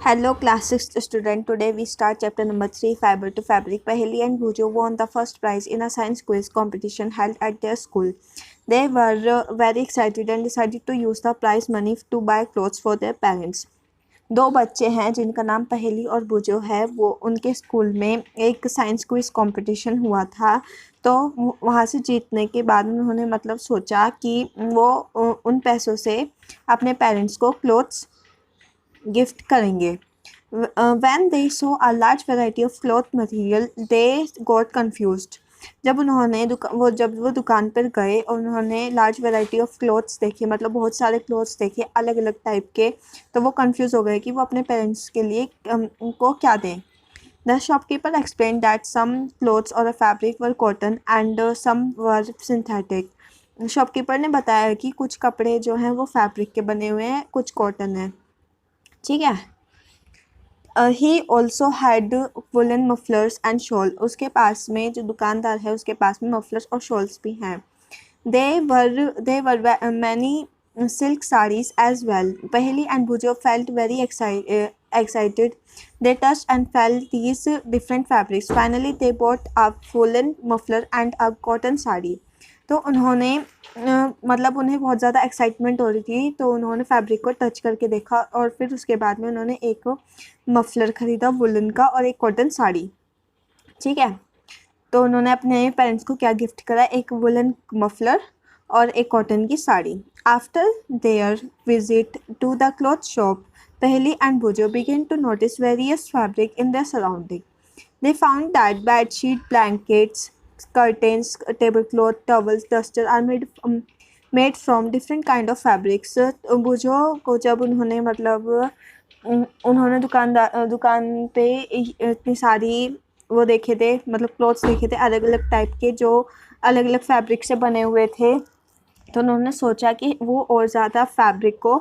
Hello, class 6th student. Today we start chapter number 3, Fiber to Fabric. Paheli and Bhujo won the first prize in a science quiz competition held at their school. They were very excited and decided to use the prize money to buy clothes for their parents. दो बच्चे हैं जिनका नाम पहेली और बुजो है। वो उनके स्कूल में एक साइंस क्विज कंपटीशन हुआ था। तो वहाँ से जीतने के बाद उन्होंने मतलब सोचा कि वो उन पैसों से अपने पेरेंट्स को क्लोथ्स गिफ्ट करेंगे। When they saw a large variety of cloth material, they got confused. जब वो दुकान पर गए और उन्होंने लार्ज वैरायटी ऑफ क्लोथ्स देखे, मतलब बहुत सारे क्लोथ्स देखे अलग अलग टाइप के, तो वो कंफ्यूज हो गए कि वो अपने पेरेंट्स के लिए उनको क्या दें। The shopkeeper explained that some clothes or a fabric were cotton and some were synthetic. Shopkeeper ने बताया कि कुछ कपड़े जो हैं वो फैब्रिक के बने हुए हैं, कुछ कॉटन है। ठीक है। He also had woollen mufflers and shawl. उसके पास में जो दुकानदार है उसके पास में मफलर्स और शॉल्स भी हैं। They were many silk saris as well. Paheli and Bhujo felt very excited. They touched and felt these different fabrics. Finally, they bought a woolen muffler and a cotton sari. तो उन्होंने मतलब उन्हें बहुत ज़्यादा एक्साइटमेंट हो रही थी, तो उन्होंने फैब्रिक को टच करके देखा और फिर उसके बाद में उन्होंने एक मफलर ख़रीदा वुलन का और एक कॉटन साड़ी। ठीक है। तो उन्होंने अपने पेरेंट्स को क्या गिफ्ट करा, एक वुलन मफलर और एक कॉटन की sari. After their visit to the cloth shop, Paheli and Bhujo began to notice various fabric in their surrounding. They found that bedsheet, blankets, curtains, tablecloth, towels, duster are made from different kind of fabrics. बुझो को जब उन्होंने मतलब उन्होंने दुकान पे इतनी सारी वो देखे थे, मतलब क्लॉथ्स देखे थे अलग अलग टाइप के जो अलग अलग फैब्रिक से बने हुए थे। तो उन्होंने सोचा कि वो और ज़्यादा फैब्रिक को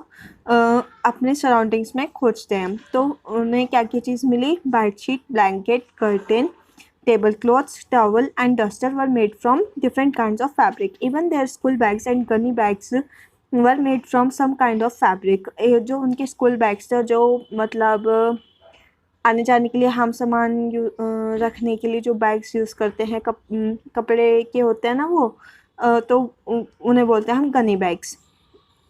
अपने सराउंडिंग्स में खोजते हैं। तो उन्हें क्या क्या चीज़ मिली, bedsheet, blanket, curtain, table cloths, towel and duster were made from different kinds of fabric. Even their school bags and gunny bags were made from some kind of fabric. जो उनके स्कूल बैग्स थे, जो मतलब आने जाने के लिए हम सामान रखने के लिए जो बैग्स यूज़ करते हैं, कपड़े के होते हैं ना वो, तो उन्हें बोलते हैं हम गनी बैग्स।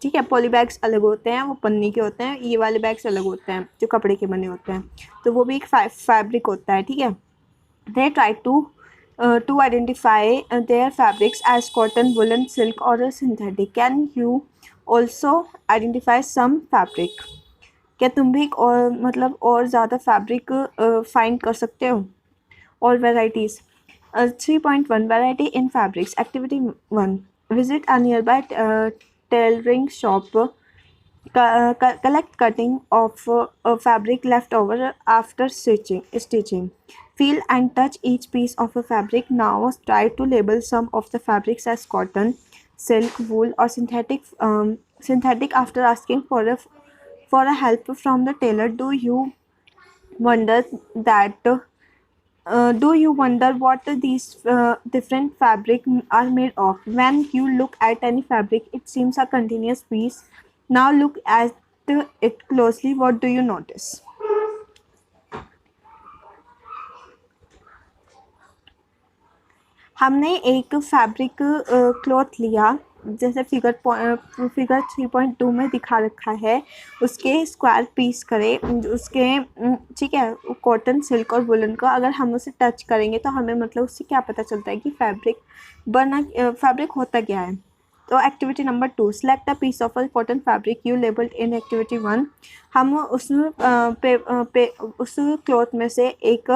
ठीक है। पॉली बैग्स अलग होते हैं, वो पन्नी के होते हैं। ये वाले बैग्स अलग होते हैं जो कपड़े के बने होते हैं, तो वो भी एक फैब्रिक होता है। ठीक है। They try to identify their fabrics as cotton, woollen, silk और synthetic. Can you also identify some fabric? क्या तुम भी और मतलब और ज़्यादा फैब्रिक फाइंड कर सकते हो और varieties? 3.1 Variety in Fabrics. Activity 1. Visit a nearby tailoring shop. Collect cutting of fabric left over after stitching. Feel and touch each piece of a fabric. Now try to label some of the fabrics as cotton, silk, wool or synthetic after asking for a help from the tailor. Wonder that do you wonder what these different fabric are made of? When you look at any fabric, it seems a continuous piece. Now look at it closely. What do you notice? हमने एक fabric cloth लिया, जैसे figure 3.2 में दिखा रखा है। उसके square piece करें, उसके ठीक है, कॉटन, सिल्क और वुलन का अगर हम उसे टच करेंगे तो हमें मतलब उससे क्या पता चलता है कि फैब्रिक होता क्या है। तो activity number 2, select a piece of a cotton fabric you labelled in activity 1। हम उस क्लॉथ में से एक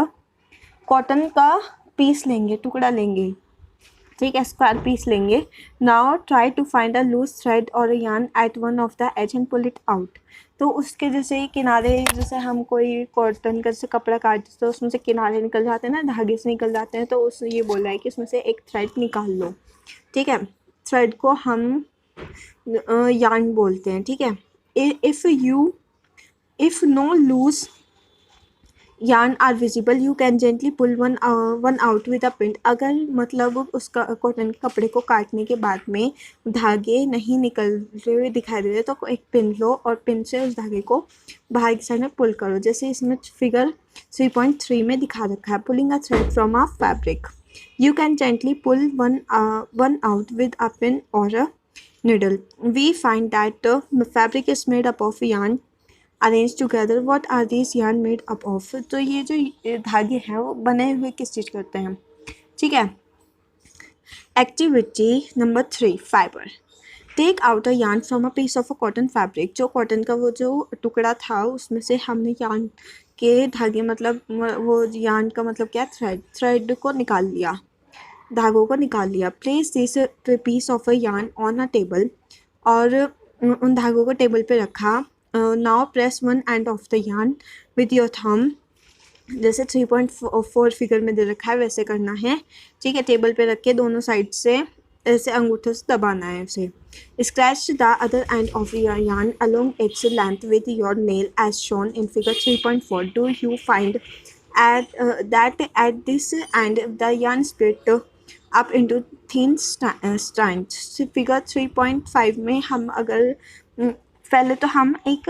कॉटन का पीस लेंगे, टुकड़ा लेंगे। ठीक है, स्क्वायर पीस लेंगे। Now try to find a loose thread और yarn at one of the edge and pull it out. तो उसके जैसे किनारे, जैसे हम कोई कॉटन का जैसे कपड़ा काटते तो उसमें से किनारे निकल जाते हैं ना, धागे से निकल जाते हैं, तो उस ये बोल रहा है कि उसमें से एक थ्रेड निकाल लो। ठीक है। थ्रेड को हम यार्न बोलते हैं। ठीक है। If no loose yarn are visible, you can gently pull one out with a pin. अगर मतलब उसका कॉटन के कपड़े को काटने के बाद में धागे नहीं निकल रहे हुए दिखाई दे रहे तो एक पिन लो और पिन से उस धागे को बाहर की साइड में पुल करो, जैसे इसमें फिगर 3.3 में दिखा रखा है. Pulling a thread from a fabric, you can gently pull one out with a pin or a needle. We find that fabric is made up of yarn arrange together. What are this yarn made up of. तो ये जो धागे हैं वो बने हुए किस चीज़ करते हैं. ठीक है. Activity number 3, fibre. Take out a yarn from a piece of a cotton fabric. जो कॉटन का वो जो टुकड़ा था उसमें से हमने yarn के धागे मतलब वो yarn का मतलब क्या, थ्रेड को निकाल लिया, धागों को निकाल लिया. Place this piece of a yarn on a table. और उन धागों को टेबल पे रखा. Now press one end of the yarn with your thumb. जैसे 3.4 फिगर में दे रखा है वैसे करना है. ठीक है. टेबल पे रख के दोनों साइड से ऐसे अंगूठे से दबाना है उसे. Scratch the other end of your yarn along its length with your nail as shown in figure 3.4. Do you find that at this end the yarn split up into thin strands. Figure 3.5 में हम अगर पहले तो हम एक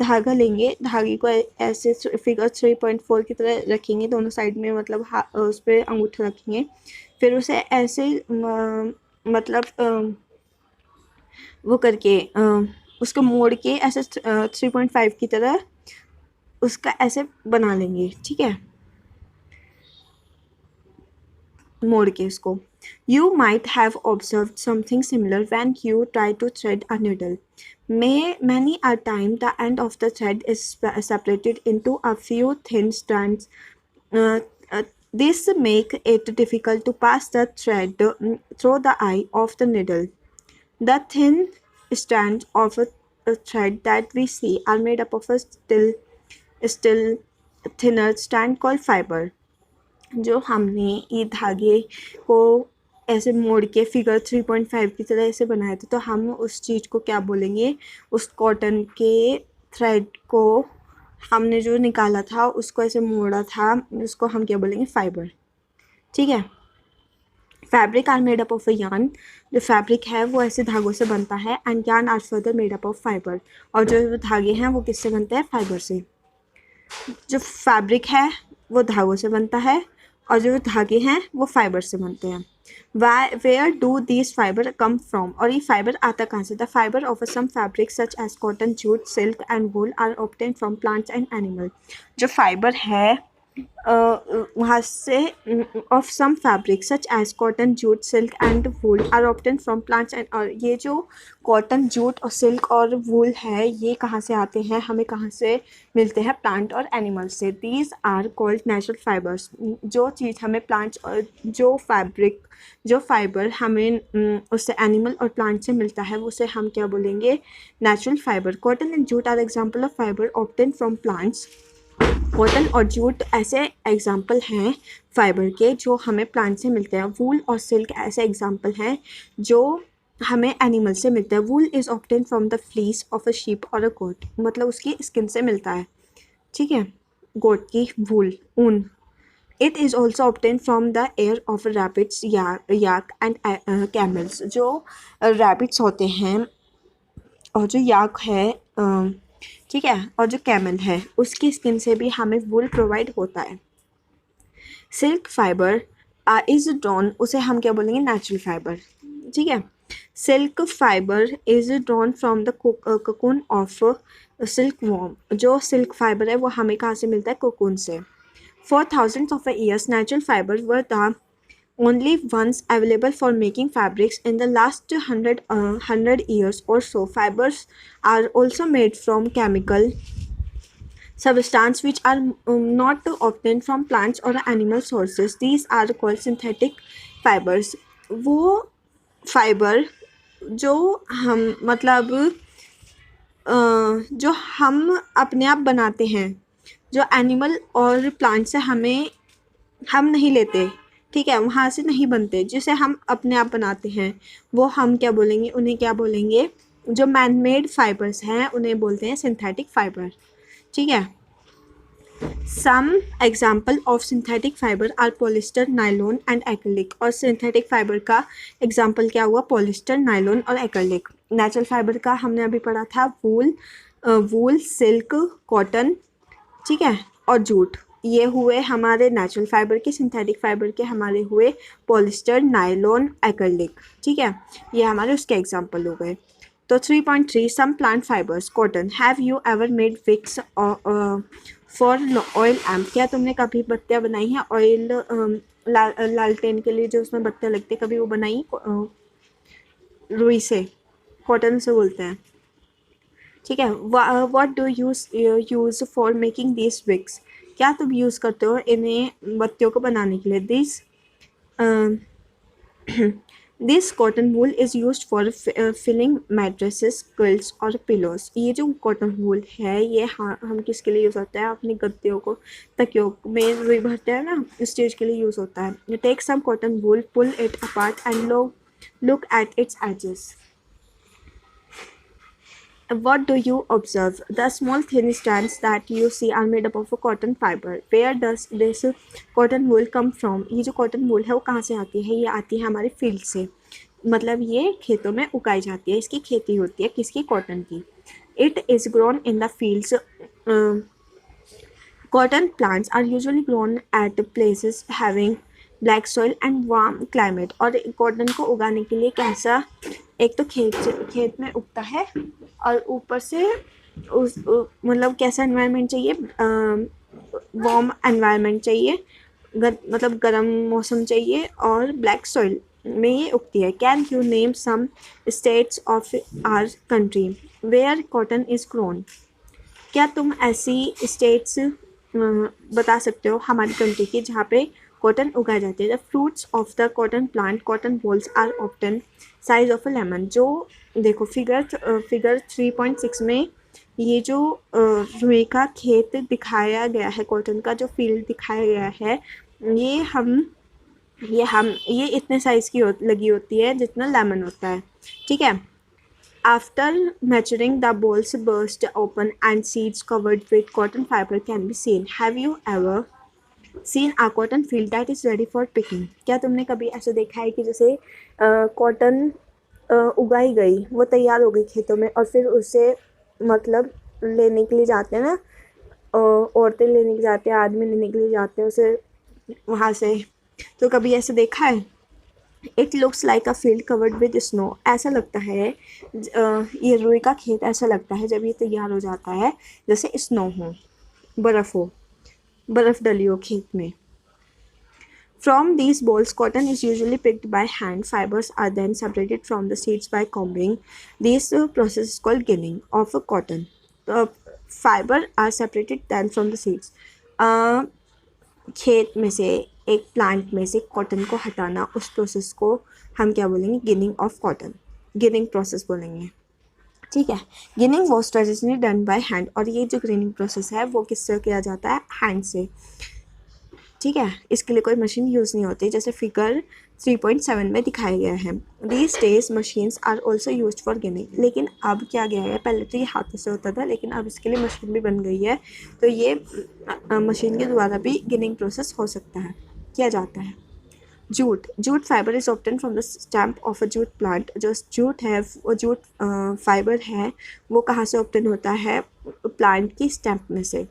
धागा लेंगे, धागे को ऐसे फिगर 3.4 की तरह रखेंगे दोनों साइड में, मतलब उस पर अंगूठा रखेंगे. फिर उसे ऐसे मतलब वो करके उसको मोड़ के ऐसे 3.5 की तरह उसका ऐसे बना लेंगे. ठीक है. मोड़ के इसको. You might have observed something similar when you try to thread a needle. Many a time the end of the thread is separated into a few thin strands. Uh, this make it difficult to pass the thread through the eye of the needle. The thin strands of a thread that we see are made up of a still thinner strand called fiber. जो हमने ये धागे को ऐसे मोड़ के figure 3.5 की तरह ऐसे बनाया था, तो हम उस चीज़ को क्या बोलेंगे, उस कॉटन के थ्रेड को हमने जो निकाला था उसको ऐसे मोड़ा था, उसको हम क्या बोलेंगे, फाइबर. ठीक है. Fabric are made up of a yarn. जो फैब्रिक है वो ऐसे धागों से बनता है. And yarn are further made up of fibre. और जो धागे हैं वो किससे बनते हैं, फाइबर से. जो फैब्रिक है वो धागों से बनता है और जो धागे हैं वो फाइबर से बनते हैं. Where do these fibre come from. और ये फाइबर आता कहाँ से. The fibre of some fabric such as cotton, jute, silk and wool are obtain from plants and animal. जो फाइबर है वहाँ से of some fabric such as cotton, jute, silk and wool are obtain from plants and. और ये जो cotton, jute और silk और वूल है ये कहाँ से आते हैं, हमें कहाँ से मिलते हैं, प्लांट और एनिमल से. These are called natural fibres. जो चीज़ हमें प्लांट्स और जो फाइबर हमें उससे एनिमल और प्लांट से मिलता है उसे हम क्या बोलेंगे, natural fibre. Cotton and jute are example of fibre obtain from plants. Cotton और जूट ऐसे एग्जाम्पल हैं फाइबर के जो हमें प्लांट से मिलते हैं. वूल और सिल्क ऐसे एग्जाम्पल हैं जो हमें एनिमल से मिलता है. Wool is obtain from the fleece of a sheep और अ गोट. मतलब उसकी स्किन से मिलता है. ठीक है. गोट की वूल, ऊन. It is also obtain from the hair of rabbits, yak and camels. जो रैबिट्स होते हैं और जो याक है ठीक है, और जो कैमल है उसकी स्किन से भी हमें वूल प्रोवाइड होता है. सिल्क फाइबर इज ड्रॉन, उसे हम क्या बोलेंगे, नेचुरल फाइबर. ठीक है. Silk fibre is drawn from the cocoon of silk worm. जो सिल्क फाइबर है वो हमें कहाँ से मिलता है, कोकून से. For thousands of years, natural fibers were the only ones available for making fabrics. In the last 100 years or so, fibers are also made from chemical substances which are not obtained from plants or animal sources. These are called synthetic fibers. वो fibre जो हम मतलब जो हम अपने आप बनाते हैं, जो एनिमल और प्लांट से हम नहीं लेते, ठीक है, वहाँ से नहीं बनते, जिसे हम अपने आप बनाते हैं वो हम क्या बोलेंगे, उन्हें क्या बोलेंगे, जो मैन मेड फाइबर्स हैं उन्हें बोलते हैं सिंथेटिक फाइबर. ठीक है. Some example of synthetic fibre are polyester, nylon and acrylic. और सिंथेटिक फाइबर का एग्जाम्पल क्या हुआ? पॉलिस्टर, नायलॉन और एक्रिलिक। नेचुरल फाइबर का हमने अभी पढ़ा था वूल, सिल्क, कॉटन, ठीक है, और जूट। ये हुए हमारे नेचुरल फाइबर के। सिंथेटिक फाइबर के हमारे हुए पॉलिस्टर, नायलॉन, एक्रिलिक, ठीक है, ये हमारे उसके एग्जाम्पल हो गए। तो 3.3 some plant fibres, cotton. Have you ever made wicks for oil lamp? क्या तुमने कभी बत्तियाँ बनाई हैं ऑयल लालटेन के लिए जो उसमें बत्तियाँ लगती है, कभी वो बनाई रुई से, कॉटन से बोलते हैं, ठीक है। What do use for making this wicks? क्या तुम यूज़ करते हो इन्हें बत्तियों को बनाने के लिए? This cotton wool is use for filling mattresses, quilts और पिलोस। ये जो कॉटन वूल है ये हम किसके लिए यूज़ होता है? अपनी गद्दियों को, तकियों में रुई भरते हैं ना, इस चीज़ के लिए यूज़ होता है। Take some cotton wool, pull it apart and look at its edges. What do you observe? The small thin strands that you see are made up of a cotton fiber. Where does this cotton wool come from? ये जो cotton wool है वो कहाँ से आती है? ये आती है हमारे फील्ड से, मतलब ये खेतों में उगाई जाती है, इसकी खेती होती है किसकी? कॉटन की। It is grown in the fields. Cotton plants are usually grown at places having black soil and warm climate. और कॉटन को उगाने के लिए कैसा, एक तो खेत में उगता है और ऊपर से मतलब कैसा एनवायरनमेंट चाहिए? वार्म एनवायरनमेंट चाहिए, मतलब गर्म मौसम चाहिए, और ब्लैक सॉइल में ये उगती है। Can you name some states of our country where cotton is grown? क्या तुम ऐसी स्टेट्स बता सकते हो हमारी कंट्री की जहाँ पे कॉटन उगाई जाती है? The fruits of the cotton plant, cotton bolls are often size of a lemon. जो देखो फिगर 3.6 में ये जो रुई का खेत दिखाया गया है, कॉटन का जो फील्ड दिखाया गया है, ये इतने साइज़ की लगी होती है जितना लेमन होता है, ठीक है। After maturing, the balls burst open and seeds covered with cotton fiber can be seen. Have you ever seen a cotton field that is ready for picking? क्या तुमने कभी ऐसा देखा है कि जैसे कॉटन उगाई गई, वो तैयार हो गई खेतों में, और फिर उसे मतलब लेने के लिए जाते हैं ना, औरतें लेने के जाते हैं, आदमी लेने के लिए जाते हैं उसे वहाँ से, तो कभी ऐसे देखा है? It looks like a field covered with snow. ऐसा लगता है ये रुई का खेत ऐसा लगता है जब ये तैयार हो जाता है जैसे स्नो हो, बर्फ़ डली हो खेत में। From these balls, cotton is usually picked by hand. Fibers are then separated from the seeds by combing. This process is called ginning of a cotton. Fiber are separated then from the seeds. खेत में से, एक plant में से cotton को हटाना, उस process को हम क्या बोलेंगे? Ginning of cotton, ginning process बोलेंगे, ठीक है। Ginning was traditionally done by hand. और ये जो ग्रेनिंग प्रोसेस है वो किससे किया जाता है? हैंड से, ठीक है। इसके लिए कोई मशीन यूज़ नहीं होती, जैसे फिगर 3.7 में दिखाया गया है। These days machines are also use for ginning. लेकिन अब क्या गया है, पहले तो ये हाथों से होता था, लेकिन अब इसके लिए मशीन भी बन गई है, तो ये मशीन के द्वारा भी गिनिंग प्रोसेस हो सकता है, किया जाता है। Jute fibre is obtain from the stamp of a jute plant. जो जूट है, वो जूट फाइबर है, वो कहाँ से ऑब्टेन होता है? प्लांट की स्टैम्प में से,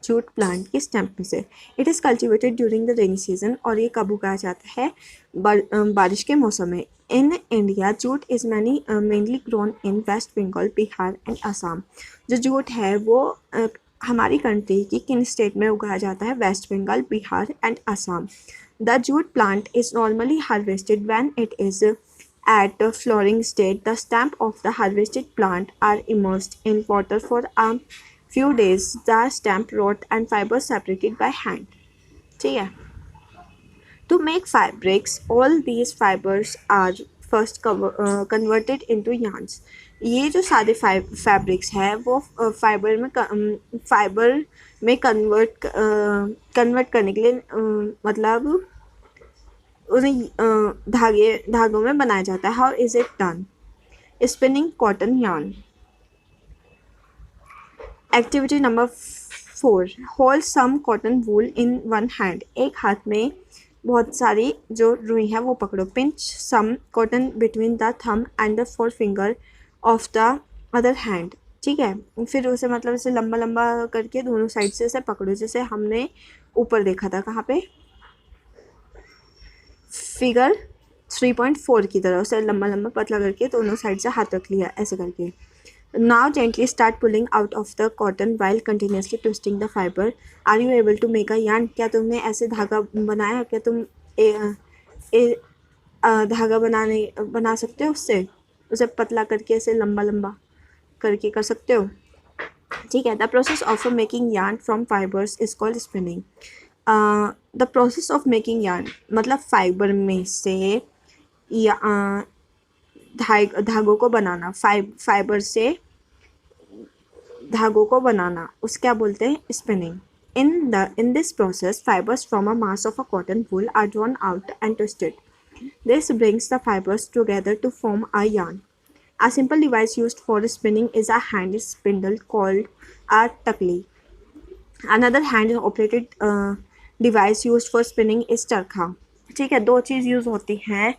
जूट प्लांट के स्टैम्प में से। It is cultivated during the rainy season. और ये कब उगाया जाता है? बारिश के मौसम में। In India jute is mainly grown in West Bengal, Bihar and Assam. जो जूट है वो हमारी कंट्री की किन स्टेट में उगाया जाता है? West Bengal, Bihar and Assam. The jute plant is normally harvested when it is at flowering state. The stamp of the harvested plant are immersed in water for a few days. The stamp rot and fibers separated by hand. ठीक है। To make fabrics, all these fibers are first converted into yarns. ये जो सारे fabrics है वो fibre में convert करने के लिए मतलब उन्हें धागों में बनाया जाता है। How is it done? Spinning cotton yarn. Activity number 4. Hold some cotton wool in one hand. एक हाथ में बहुत सारी जो रुई है वो पकड़ो. Pinch some cotton between the thumb and the forefinger of the other hand. ठीक है, फिर उसे मतलब इसे लंबा लंबा करके दोनों साइड से इसे पकड़ो, जैसे हमने ऊपर देखा था. कहाँ पे? फिगर 3.4 की तरह उसे लंबा लंबा पतला करके दोनों साइड से हाथ रख लिया, ऐसे करके. Now gently start pulling out of the cotton while continuously twisting the fiber. Are you able to make a yarn? क्या तुमने ऐसे धागा बनाया? क्या तुम धागा बना सकते हो उससे? उसे पतला करके ऐसे लंबा लंबा करके कर सकते हो. ठीक है. The process of making yarn from fibers is called spinning. The process of making yarn मतलब फाइबर में से धागों को बनाना, फाइबर से धागों को बनाना, उस क्या बोलते हैं? Spinning. In this process, fibers from a mass of a cotton wool are drawn out and twisted. This brings the fibers together to form a yarn. A simple device used for spinning is a hand spindle called a takli. Another hand operated device used for spinning is चरखा. ठीक है, दो चीज़ use होती हैं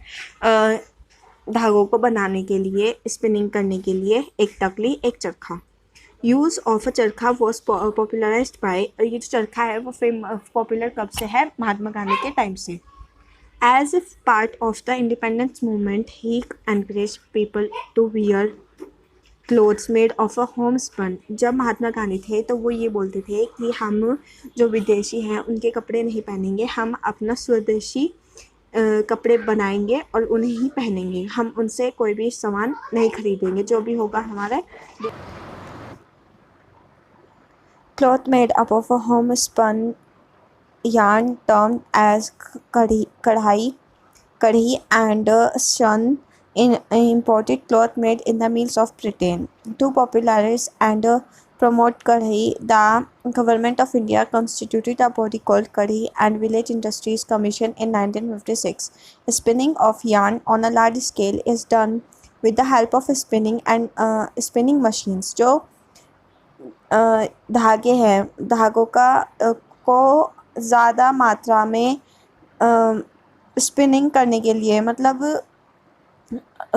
धागों को बनाने के लिए, स्पिनिंग करने के लिए, एक तकली, एक चरखा. यूज़ ऑफ अ चरखा वॉज पॉपुलराइज्ड बाय, ये जो चरखा है वो पॉपुलर कब से है? महात्मा गांधी के टाइम से. As a part of the independence movement he encourage people to wear clothes made of a homespun. जब महात्मा गांधी थे तो वो ये बोलते थे कि हम जो विदेशी हैं उनके कपड़े नहीं पहनेंगे, हम अपना स्वदेशी कपड़े बनाएंगे और उन्हें ही पहनेंगे, हम उनसे कोई भी सामान नहीं खरीदेंगे, जो भी होगा हमारा. Cloth made up of a homespun yarn termed as kadhi and shun in imported cloth made in the mills of Britain. To popularize and promote kadhi, the Government of India constituted a body called Kadhi and Village Industries Commission in 1956. Spinning of yarn on a large scale is done with the help of spinning machines. जो धागे हैं, धागों को ज़्यादा मात्रा में spinning करने के लिए, मतलब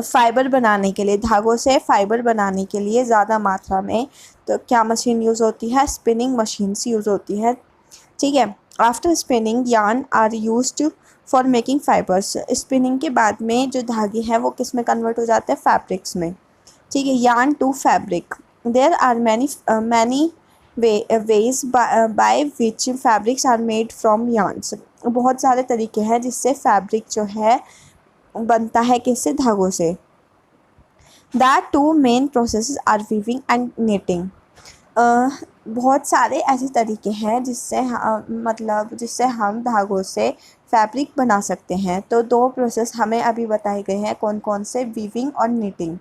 फाइबर बनाने के लिए, धागों से फाइबर बनाने के लिए ज़्यादा मात्रा में तो क्या मशीन यूज़ होती है? स्पिनिंग मशीन्स यूज़ होती है. ठीक है. After spinning yarn are used for making fibres. स्पिनिंग के बाद में जो धागे हैं वो किस में कन्वर्ट हो जाते हैं? फैब्रिक्स में. ठीक है. Yarn to fabric. There are many ways by which fabrics are made from yarns. बहुत सारे तरीके हैं जिससे फैब्रिक जो है बनता है, किससे? धागों से. The two main processes are weaving and knitting. बहुत सारे ऐसे तरीके हैं जिससे हम धागों से फैब्रिक बना सकते हैं. तो दो प्रोसेस हमें अभी बताए गए हैं, कौन कौन से? वीविंग और knitting.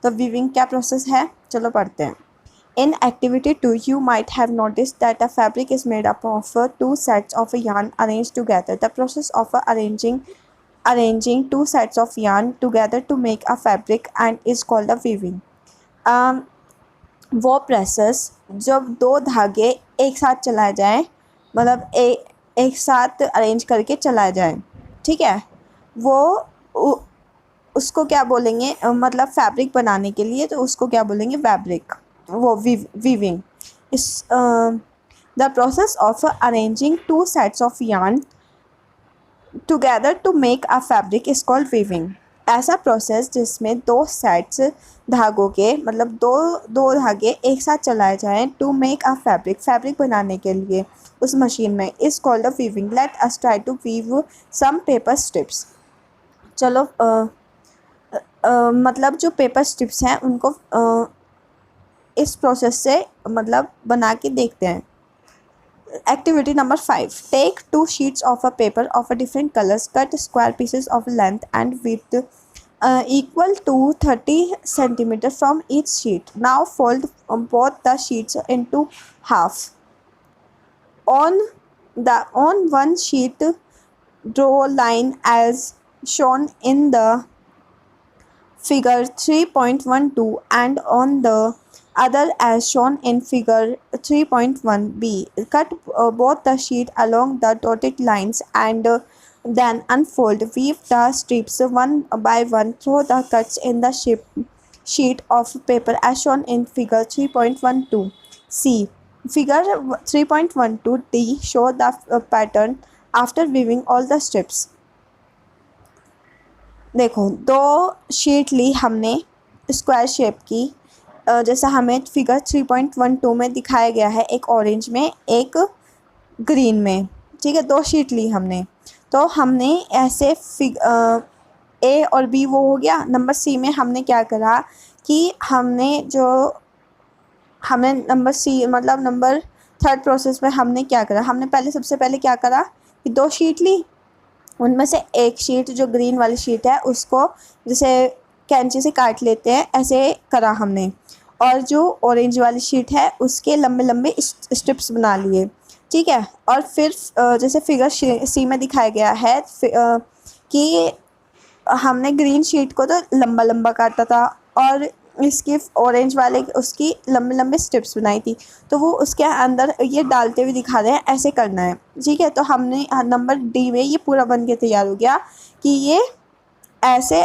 तो वीविंग क्या प्रोसेस है? चलो पढ़ते हैं. In activity 2, you might have noticed that a fabric is made up of two sets of yarn arranged together. The process of arranging two sets of yarn together to make a fabric and is called a weaving. वो process जब दो धागे एक साथ चलाए जाएं, मतलब एक साथ अरेंज करके चलाए जाएं, ठीक है, वो उसको क्या बोलेंगे? मतलब फैब्रिक बनाने के लिए तो उसको क्या बोलेंगे? फैब्रिक. वो weaving. This the process of arranging two sets of yarn together to make a fabric is called weaving. ऐसा प्रोसेस जिसमें दो सेट्स धागों के, मतलब दो धागे एक साथ चलाए जाएं टू मेक अ फैब्रिक बनाने के लिए उस मशीन में, is called a weaving. Let us try to weave some paper strips. चलो मतलब जो पेपर स्ट्रिप्स हैं उनको इस प्रोसेस से मतलब बना के देखते हैं. Activity number 5. Take 2 sheets of a paper of a different colors, cut square pieces of length and width equal to 30 cm from each sheet. Now fold both the sheets into half. On one sheet, draw line as shown in the figure 3.12 and on the other as shown in figure 3.1b. Cut both the sheet along the dotted lines and then unfold. Weave the strips one by one through the cuts in the sheet of paper as shown in figure 3.12. C. Figure 3.12d show the pattern after weaving all the strips. देखो, दो sheet ली हमने square shape की, जैसा हमें figure 3.12 में दिखाया गया है, एक ऑरेंज में एक ग्रीन में, ठीक है। दो शीट ली हमने, तो हमने ऐसे ए और बी वो हो गया। नंबर सी में हमने क्या करा कि हमने नंबर सी मतलब नंबर थर्ड प्रोसेस में हमने क्या करा, हमने सबसे पहले क्या करा कि दो शीट ली, उनमें से एक शीट जो ग्रीन वाली शीट है उसको जैसे कैंची से काट लेते हैं, ऐसे करा हमने। और जो ऑरेंज वाली शीट है उसके लंबे लंबे स्ट्रिप्स बना लिए, ठीक है। और फिर जैसे फिगर सी में दिखाया गया है कि हमने ग्रीन शीट को तो लंबा लंबा काटा था और इसकी ऑरेंज वाले उसकी लंबे लंबे स्ट्रिप्स बनाई थी, तो वो उसके अंदर ये डालते हुए दिखा रहे हैं, ऐसे करना है, ठीक है। तो हमने नंबर डी में ये पूरा बन के तैयार हो गया कि ये ऐसे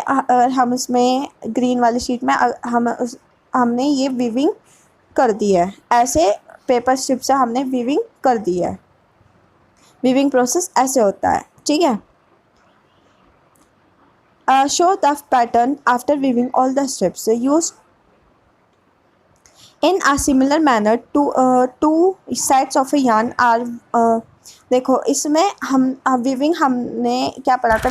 हम इसमें ग्रीन वाली शीट में हमने ये वीविंग कर दी है, ऐसे पेपर स्ट्रिप से हमने वीविंग कर दी है। वीविंग प्रोसेस ऐसे होता है, ठीक है। Show the pattern after weaving all the strips. Use in a similar manner two sides of a yarn are देखो, इसमें हम वीविंग हमने क्या पढ़ा था।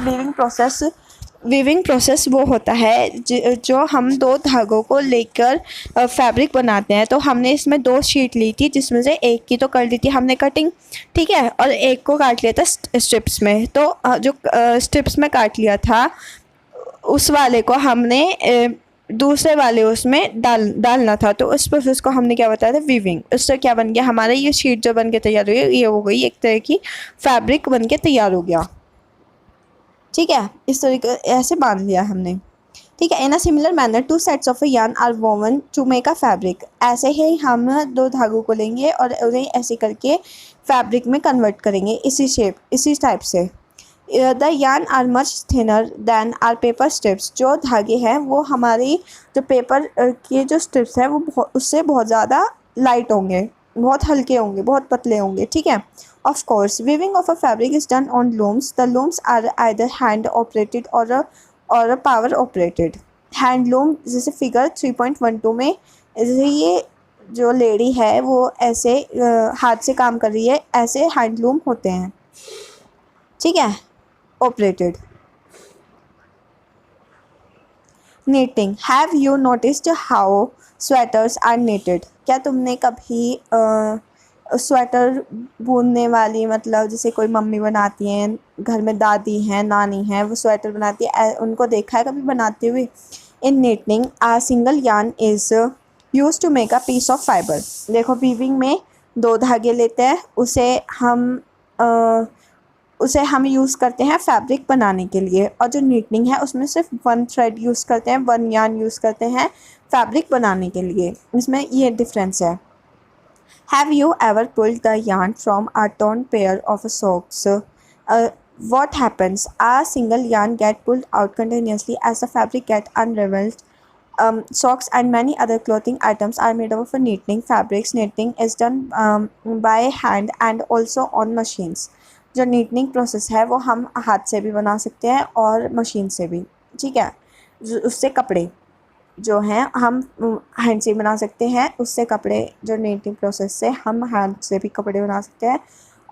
वीविंग प्रोसेस वो होता है जो हम दो धागों को लेकर फैब्रिक बनाते हैं। तो हमने इसमें दो शीट ली थी, जिसमें से एक की तो कर दी थी हमने कटिंग, ठीक है, और एक को काट लिया था स्ट्रिप्स में। तो जो स्ट्रिप्स में काट लिया था उस वाले को हमने दूसरे वाले उसमें डालना था। तो उस प्रोसेस को हमने क्या बताया था, वीविंग। उससे क्या बन गया, हमारा ये शीट जो बन के तैयार हुई ये हो गई एक तरह की फैब्रिक बन के तैयार हो गया, ठीक है। इस तरीके ऐसे बांध लिया हमने, ठीक है। In a similar manner two sets of a yarn are woven to make a fabric. ऐसे ही हम दो धागों को लेंगे और उन्हें ऐसे करके फैब्रिक में कन्वर्ट करेंगे, इसी टाइप से। The yarn are much thinner than are paper strips. जो धागे हैं वो हमारी जो पेपर के जो स्ट्रिप्स हैं वो उससे बहुत ज़्यादा लाइट होंगे, बहुत हल्के होंगे, बहुत पतले होंगे, ठीक है। Of course weaving of a fabric is done on looms. The looms are either hand operated और पावर ऑपरेटेड। हैंडलूम जैसे फिगर 3.12 में जैसे ये जो लेडी है वो ऐसे हाथ से काम कर रही है, ऐसे हैंडलूम होते हैं, ठीक है, operated. Knitting. Have you noticed how sweaters are knitted. क्या तुमने कभी स्वेटर बुनने वाली, मतलब जैसे कोई मम्मी बनाती हैं, घर में दादी हैं, नानी हैं, वो स्वेटर बनाती है, उनको देखा है कभी बनाते हुए। In knitting a single yarn is use to make a piece of fibre. देखो, वीविंग में दो धागे लेते हैं, उसे हम यूज़ करते हैं फैब्रिक बनाने के लिए। और जो नीटनिंग है उसमें सिर्फ वन थ्रेड यूज़ करते हैं, वन yarn यूज़ करते हैं फैब्रिक बनाने के लिए। इसमें ये डिफरेंस है। Have you ever pulled the yarn from a torn pair of socks? What happens? A single yarn get pulled out continuously as the fabric get unraveled. Socks and many other clothing items are made up of knitting fabrics. Knitting is done by hand and also on machines. जो neatening process है वो हम हाथ से भी बना सकते हैं और मशीन से भी, ठीक है। उससे कपड़े जो हैं हम हैंड से बना सकते हैं, उससे कपड़े जो नीटिंग प्रोसेस से हम हैंड से भी कपड़े बना सकते हैं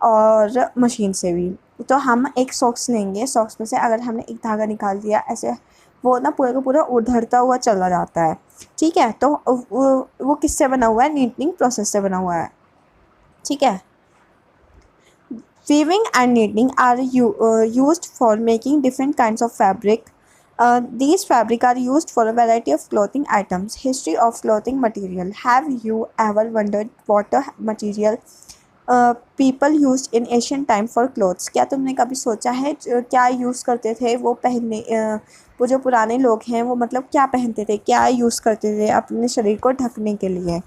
और मशीन से भी। तो हम एक सॉक्स लेंगे, सॉक्स में से अगर हमने एक धागा निकाल दिया ऐसे, वो ना पूरा का पूरा उधड़ता हुआ चला जाता है, ठीक है। तो वो किससे बना हुआ है, नीटनिंग प्रोसेस से बना हुआ है, ठीक है। Weaving and knitting are used for making different kinds of fabric. These fabric are used for a variety of clothing items. History of clothing material. Have you ever wondered what a material people use in Asian time for clothes. क्या तुमने कभी सोचा है क्या use करते थे वो पहनने वो जो पुराने लोग हैं वो मतलब क्या पहनते थे, क्या यूज़ करते थे अपने शरीर को ढकने के लिए?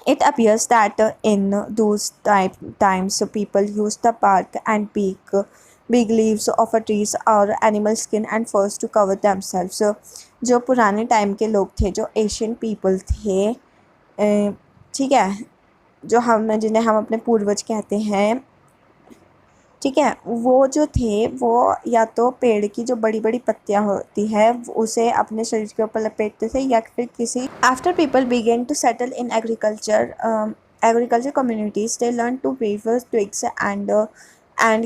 It appears that in those times people used the bark and big leaves of a trees or animal skin and furs to cover themselves. जो पुराने टाइम के लोग थे, जो एशियन पीपल थे, ठीक है, जो हम जिन्हें हम अपने पूर्वज कहते हैं, ठीक है, वो जो थे वो या तो पेड़ की जो बड़ी बड़ी पत्तियां होती है उसे अपने शरीर के ऊपर लपेटते थे या फिर किसी after people began to settle in agriculture communities they learn to weave twigs and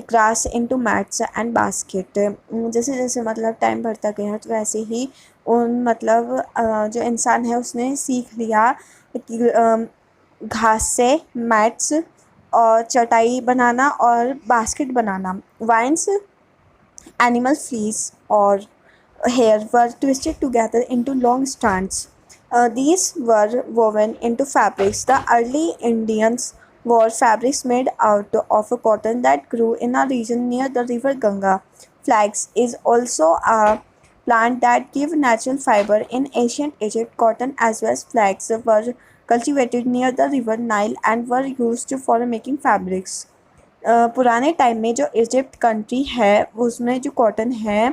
grass into mats and basket. जैसे जैसे मतलब टाइम बढ़ता गया तो वैसे ही उन मतलब जो इंसान है उसने सीख लिया कि घास से मैट्स और चटाई बनाना और बास्केट बनाना। Vines, animal fleece or hair were twisted together into long strands. These were woven into fabrics. The early Indians wore fabrics made out of cotton that grew in a region near the river Ganga. Flax is also a plant that give natural fiber. In ancient Egypt, cotton as well as flax were cultivated near the river Nile and were used for making fabrics. पुराने time में जो Egypt country है उसमें जो cotton है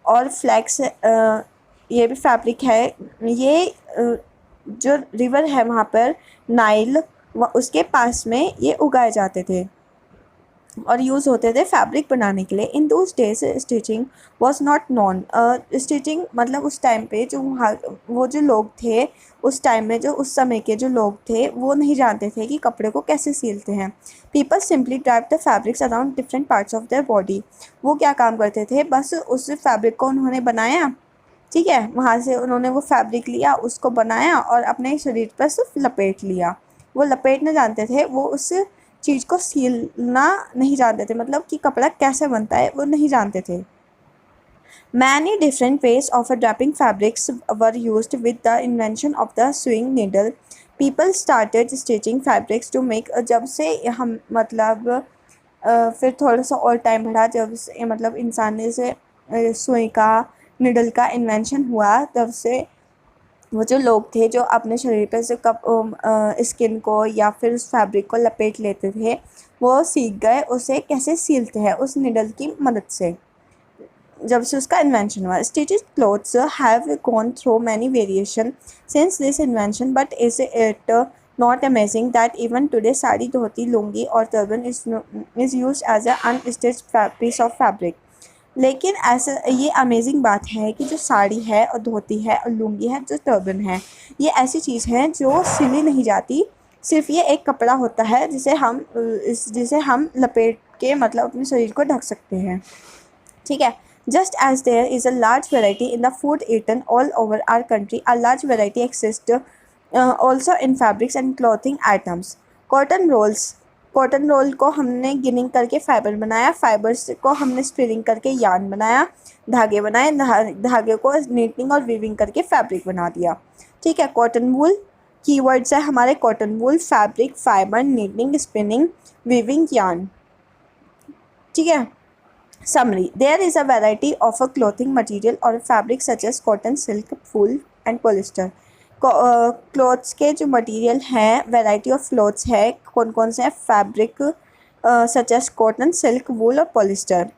और flex ये भी फैब्रिक है, ये जो रिवर है वहाँ पर नाइल उसके पास में ये उगाए जाते थे और यूज़ होते थे फैब्रिक बनाने के लिए। In those days stitching was not non. Stitching मतलब उस टाइम पे जो वहाँ वो जो लोग थे उस टाइम में जो उस समय के जो लोग थे वो नहीं जानते थे कि कपड़े को कैसे सिलते हैं। People simply drive the fabrics around different parts of their body. वो क्या काम करते थे, बस उस फैब्रिक को उन्होंने बनाया, ठीक है, वहाँ से उन्होंने वो फैब्रिक लिया, उसको बनाया और अपने शरीर पर सिर्फ लपेट लिया। वो लपेटना जानते थे, वो उस चीज़ को सिलना नहीं जानते थे, मतलब कि कपड़ा कैसे बनता है वो नहीं जानते थे। Many different ways of wrapping fabrics were used with the invention of the sewing needle. People started stitching fabrics to make जब से हम मतलब फिर थोड़ा सा और टाइम बढ़ा जब से मतलब इंसान ने से सुई का निडल का इन्वेंशन हुआ तब से वो जो लोग थे जो अपने शरीर पे से स्किन को या फिर उस फैब्रिक को लपेट लेते थे वो सीख गए उसे कैसे सिलते हैं उस निडल की मदद से जब से उसका इन्वेंशन हुआ। Stitched clothes have gone through many variation since this invention but is it not amazing that even today sari, dhoti, lungi और turban is use as a unstitched piece of fabric. लेकिन ऐसा ये अमेजिंग बात है कि जो साड़ी है और धोती है और लुंगी है, जो टर्बन है, ये ऐसी चीज़ है जो सिली नहीं जाती, सिर्फ ये एक कपड़ा होता है जिसे हम लपेट के मतलब अपने शरीर को ढक सकते हैं, ठीक है। Just as there is a large variety in the food eaten all over our country, a large variety exists also in fabrics and clothing items. Cotton roll को हमने गिनिंग करके फाइबर बनाया, फाइबर्स को हमने स्पिनिंग करके yarn बनाया, धागे बनाए, धागे को नीटिंग और वीविंग करके फैब्रिक बना दिया, ठीक है। कॉटन वूल कीवर्ड्स है हमारे, cotton wool, fabric, fibre, knitting, spinning, weaving, yarn, ठीक है। Summary: There is a variety of a clothing material or a fabric such as cotton, silk, wool and polyester. Clothes के जो material हैं, variety of clothes है, कौन कौन से हैं, fabric such as cotton, silk, wool और polyester.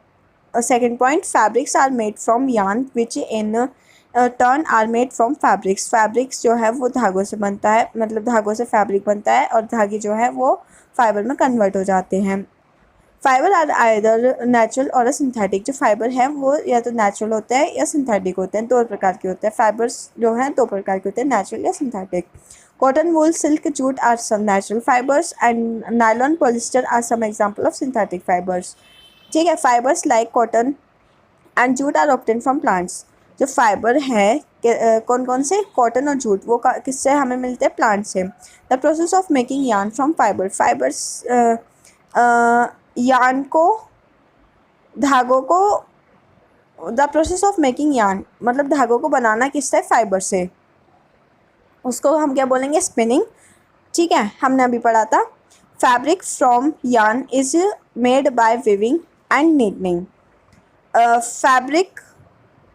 Second point, fabrics are made from yarn which in turn are made from fabrics. Fabrics जो है वो धागों से बनता है, मतलब धागों से फैब्रिक बनता है और धागे जो है वो फाइबर में कन्वर्ट हो जाते हैं। फाइबर आर आइदर नेचुरल और सिंथेटिक। जो फाइबर है वो या तो नेचुरल होता है या सिंथेटिक होते हैं, दो प्रकार के होते हैं। फाइबर्स जो हैं दो प्रकार के होते हैं, नेचुरल या synthetic. Cotton, wool, silk, jute are some natural fibres and nylon, polyester are some example of synthetic fibres, ठीक है। Fibres like cotton and jute are obtain from plants. जो फाइबर है कौन कौन से, कॉटन और जूट, वो किससे हमें मिलते हैं, प्लांट से। The process of making yarn from fibres yarn को धागों को the process of making yarn मतलब धागों को बनाना किससे, फाइबर से, उसको हम क्या बोलेंगे, स्पिनिंग, ठीक है, हमने अभी पढ़ा था। Fabric from yarn is made by weaving and knitting. Fabric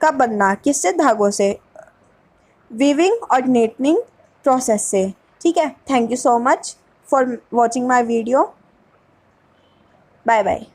का बनना किससे? धागों से, वीविंग और नीडनिंग प्रोसेस से। ठीक है, thank you so much for watching my video. Bye bye.